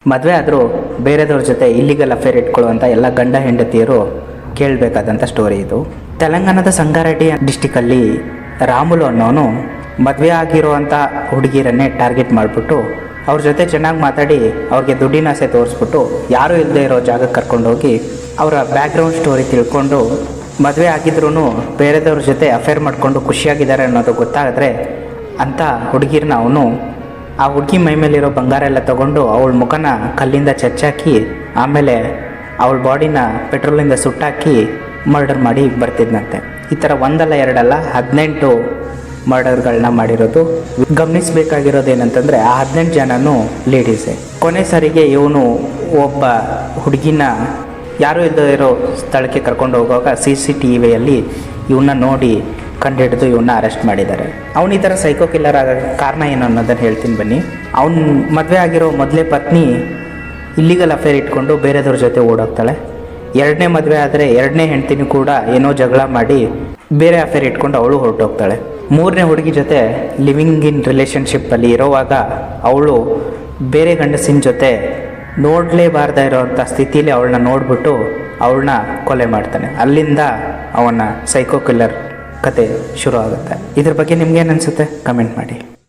ಮದುವೆ ಆದರೂ ಬೇರೆದವ್ರ ಜೊತೆ ಇಲ್ಲಿಗಲ್ ಅಫೇರ್ ಇಟ್ಕೊಳ್ಳುವಂಥ ಎಲ್ಲ ಗಂಡ ಹೆಂಡತಿಯರು ಕೇಳಬೇಕಾದಂಥ ಸ್ಟೋರಿ ಇದು. ತೆಲಂಗಾಣದ ಸಂಗಾರೆಡ್ಡಿ ಡಿಸ್ಟಿಕಲ್ಲಿ ರಾಮುಲು ಅನ್ನೋನು ಮದುವೆ ಆಗಿರುವಂಥ ಹುಡುಗಿರನ್ನೇ ಟಾರ್ಗೆಟ್ ಮಾಡಿಬಿಟ್ಟು ಅವ್ರ ಜೊತೆ ಚೆನ್ನಾಗಿ ಮಾತಾಡಿ ಅವ್ರಿಗೆ ದುಡ್ಡಿನ ಆಸೆ ತೋರಿಸ್ಬಿಟ್ಟು ಯಾರೂ ಇಲ್ಲದೆ ಇರೋ ಜಾಗಕ್ಕೆ ಕರ್ಕೊಂಡೋಗಿ ಅವರ ಬ್ಯಾಕ್ಗ್ರೌಂಡ್ ಸ್ಟೋರಿ ತಿಳ್ಕೊಂಡು ಮದುವೆ ಆಗಿದ್ರೂ ಬೇರೆದವ್ರ ಜೊತೆ ಅಫೇರ್ ಮಾಡಿಕೊಂಡು ಖುಷಿಯಾಗಿದ್ದಾರೆ ಅನ್ನೋದು ಗೊತ್ತಾದರೆ ಅಂಥ ಹುಡುಗಿರನ್ನ ಅವನು ಆ ಹುಡುಗಿ ಮೈ ಮೇಲಿರೋ ಬಂಗಾರ ಎಲ್ಲ ತೊಗೊಂಡು ಅವಳ ಮುಖನ ಕಲ್ಲಿಂದ ಚಚ್ಚಾಕಿ ಆಮೇಲೆ ಅವಳ ಬಾಡಿನ ಪೆಟ್ರೋಲಿಂದ ಸುಟ್ಟಾಕಿ ಮರ್ಡರ್ ಮಾಡಿ ಬರ್ತಿದ್ನಂತೆ. ಈ ಥರ ಒಂದಲ್ಲ ಎರಡಲ್ಲ 18 ಮರ್ಡರ್ಗಳನ್ನ ಮಾಡಿರೋದು. ಗಮನಿಸಬೇಕಾಗಿರೋದೇನಂತಂದರೆ ಆ 18 ಜನನೂ ಲೇಡೀಸೇ. ಕೊನೆ ಸಾರಿಗೆ ಇವನು ಒಬ್ಬ ಹುಡುಗಿನ ಯಾರೂ ಇಲ್ಲದೆ ಇರೋ ಸ್ಥಳಕ್ಕೆ ಕರ್ಕೊಂಡು ಹೋಗುವಾಗ CCTVಯಲ್ಲಿ ಇವನ್ನ ನೋಡಿ ಕಂಡುಹಿಡಿದು ಇವನ್ನ ಅರೆಸ್ಟ್ ಮಾಡಿದ್ದಾರೆ. ಅವನು ಈ ಥರ ಸೈಕೋ ಕಿಲ್ಲರ್ ಆಗೋಕ್ಕೆ ಕಾರಣ ಏನು ಅನ್ನೋದನ್ನು ಹೇಳ್ತೀನಿ ಬನ್ನಿ. ಅವನು ಮದುವೆ ಆಗಿರೋ ಮೊದಲೇ ಪತ್ನಿ ಇಲ್ಲಿಗಲ್ ಅಫೇರ್ ಇಟ್ಕೊಂಡು ಬೇರೆದವ್ರ ಜೊತೆ ಓಡೋಗ್ತಾಳೆ. ಎರಡನೇ ಮದುವೆ ಆದರೆ ಎರಡನೇ ಹೆಂಡ್ತಿನೂ ಕೂಡ ಏನೋ ಜಗಳ ಮಾಡಿ ಬೇರೆ ಅಫೇರ್ ಇಟ್ಕೊಂಡು ಅವಳು ಹೊರಟೋಗ್ತಾಳೆ. ಮೂರನೇ ಹುಡುಗಿ ಜೊತೆ ಲಿವಿಂಗ್ ಇನ್ ರಿಲೇಷನ್ಶಿಪ್ಪಲ್ಲಿ ಇರೋವಾಗ ಅವಳು ಬೇರೆ ಗಂಡಸಿನ ಜೊತೆ ನೋಡಲೇಬಾರ್ದ ಇರೋವಂಥ ಸ್ಥಿತಿಲಿ ಅವಳನ್ನ ನೋಡಿಬಿಟ್ಟು ಅವಳನ್ನ ಕೊಲೆ ಮಾಡ್ತಾನೆ. ಅಲ್ಲಿಂದ ಅವನ ಸೈಕೋ ಕಿಲ್ಲರ್ ಕತೆ ಶುರು ಆಗುತ್ತೆ. ಇದ್ರ ಬಗ್ಗೆ ನಿಮ್ಗೇನು ಅನಿಸುತ್ತೆ ಕಮೆಂಟ್ ಮಾಡಿ.